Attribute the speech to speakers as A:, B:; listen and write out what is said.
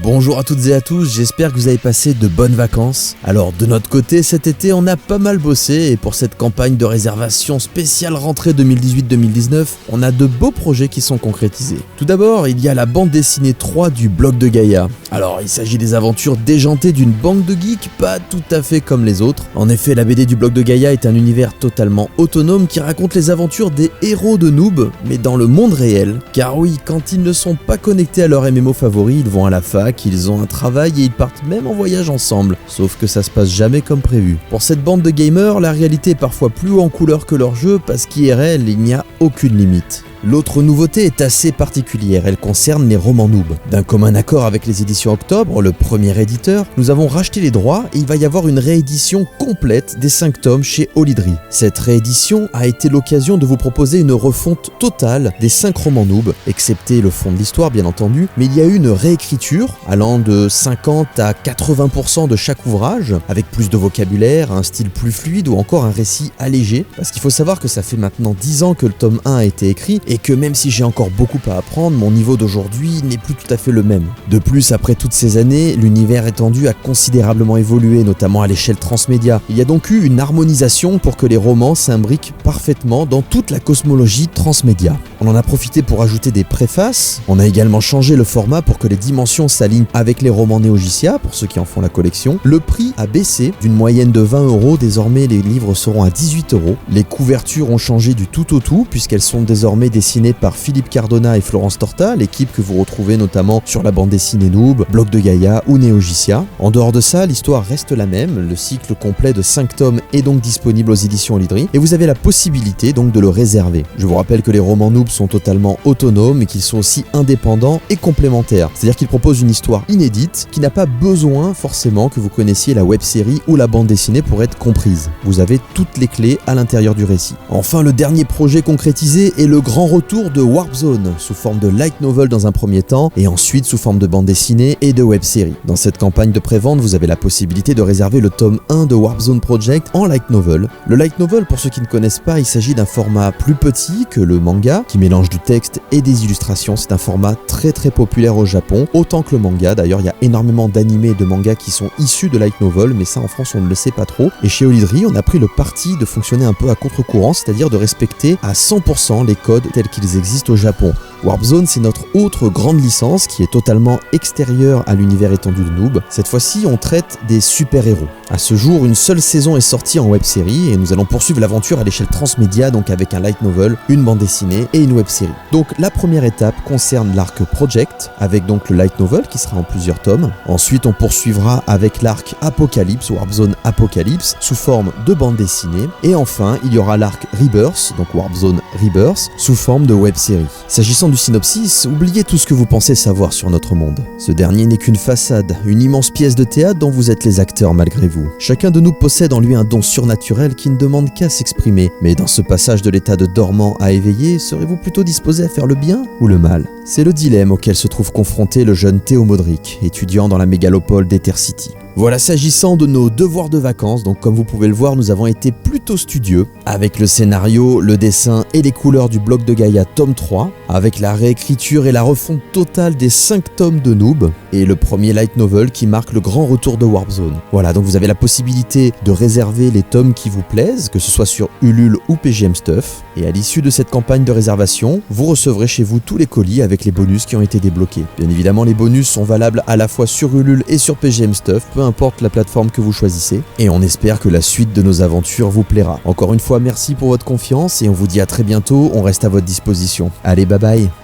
A: Bonjour à toutes et à tous, j'espère que vous avez passé de bonnes vacances. Alors de notre côté, cet été on a pas mal bossé et pour cette campagne de réservation spéciale rentrée 2018-2019, on a de beaux projets qui sont concrétisés. Tout d'abord, il y a la bande dessinée 3 du Bloc de Gaïa. Alors il s'agit des aventures déjantées d'une bande de geeks pas tout à fait comme les autres. En effet, la BD du Bloc de Gaïa est un univers totalement autonome qui raconte les aventures des héros de Noob, mais dans le monde réel. Car oui, quand ils ne sont pas connectés à leur MMO favori, ils vont à la fac, ils ont un travail et ils partent même en voyage ensemble, sauf que ça se passe jamais comme prévu. Pour cette bande de gamers, la réalité est parfois plus haut en couleur que leur jeu parce qu'IRL, il n'y a aucune limite. L'autre nouveauté est assez particulière, elle concerne les romans Noob. D'un commun accord avec les éditions Octobre, le premier éditeur, nous avons racheté les droits et il va y avoir une réédition complète des 5 tomes chez Olydri. Cette réédition a été l'occasion de vous proposer une refonte totale des 5 romans Noob, excepté le fond de l'histoire bien entendu, mais il y a eu une réécriture allant de 50 à 80% de chaque ouvrage, avec plus de vocabulaire, un style plus fluide ou encore un récit allégé, parce qu'il faut savoir que ça fait maintenant 10 ans que le tome 1 a été écrit, et que même si j'ai encore beaucoup à apprendre, mon niveau d'aujourd'hui n'est plus tout à fait le même. De plus, après toutes ces années, l'univers étendu a considérablement évolué, notamment à l'échelle transmédia. Il y a donc eu une harmonisation pour que les romans s'imbriquent parfaitement dans toute la cosmologie transmédia. On en a profité pour ajouter des préfaces, on a également changé le format pour que les dimensions s'alignent avec les romans Neogicia, pour ceux qui en font la collection. Le prix a baissé d'une moyenne de 20€, désormais les livres seront à 18€. Les couvertures ont changé du tout au tout, puisqu'elles sont désormais dessiné par Philippe Cardona et Florence Torta, l'équipe que vous retrouvez notamment sur la bande dessinée Noob, Bloc de Gaïa ou Neogicia. En dehors de ça, l'histoire reste la même, le cycle complet de 5 tomes est donc disponible aux éditions Olydri et vous avez la possibilité donc de le réserver. Je vous rappelle que les romans Noob sont totalement autonomes et qu'ils sont aussi indépendants et complémentaires, c'est-à-dire qu'ils proposent une histoire inédite qui n'a pas besoin forcément que vous connaissiez la web-série ou la bande dessinée pour être comprise. Vous avez toutes les clés à l'intérieur du récit. Enfin, le dernier projet concrétisé est le grand retour de Warp Zone, sous forme de light novel dans un premier temps, et ensuite sous forme de bande dessinée et de web-série. Dans cette campagne de prévente, vous avez la possibilité de réserver le tome 1 de Warp Zone Project en light novel. Le light novel, pour ceux qui ne connaissent pas, il s'agit d'un format plus petit que le manga, qui mélange du texte et des illustrations. C'est un format très populaire au Japon, autant que le manga. D'ailleurs, il y a énormément d'animés et de mangas qui sont issus de light novel, mais ça en France on ne le sait pas trop. Et chez Olydri, on a pris le parti de fonctionner un peu à contre-courant, c'est-à-dire de respecter à 100% les codes tels qu'ils existent au Japon. Warp Zone, c'est notre autre grande licence qui est totalement extérieure à l'univers étendu de Noob. Cette fois-ci, on traite des super-héros. À ce jour, une seule saison est sortie en web-série et nous allons poursuivre l'aventure à l'échelle transmédia, donc avec un light novel, une bande dessinée et une web-série. Donc la première étape concerne l'arc Project, avec donc le light novel qui sera en plusieurs tomes. Ensuite, on poursuivra avec l'arc Apocalypse, Warp Zone Apocalypse, sous forme de bande dessinée. Et enfin, il y aura l'arc Rebirth, donc Warp Zone Rebirth, sous forme de web-série. S'agissant du synopsis, oubliez tout ce que vous pensez savoir sur notre monde. Ce dernier n'est qu'une façade, une immense pièce de théâtre dont vous êtes les acteurs malgré vous. Chacun de nous possède en lui un don surnaturel qui ne demande qu'à s'exprimer. Mais dans ce passage de l'état de dormant à éveillé, serez-vous plutôt disposé à faire le bien ou le mal? C'est le dilemme auquel se trouve confronté le jeune Théo Modric, étudiant dans la mégalopole d'Ether City. Voilà, s'agissant de nos devoirs de vacances, donc comme vous pouvez le voir, nous avons été plutôt studieux avec le scénario, le dessin et les couleurs du Bloc de Gaïa tome 3, avec la réécriture et la refonte totale des 5 tomes de Noob et le premier light novel qui marque le grand retour de Warp Zone. Voilà, donc vous avez la possibilité de réserver les tomes qui vous plaisent, que ce soit sur Ulule ou PGM Stuff, et à l'issue de cette campagne de réservation, vous recevrez chez vous tous les colis avec les bonus qui ont été débloqués. Bien évidemment, les bonus sont valables à la fois sur Ulule et sur PGM Stuff, peu importe la plateforme que vous choisissez, et on espère que la suite de nos aventures vous plaira. Encore une fois, merci pour votre confiance et on vous dit à très bientôt, on reste à votre disposition. Allez, bye bye.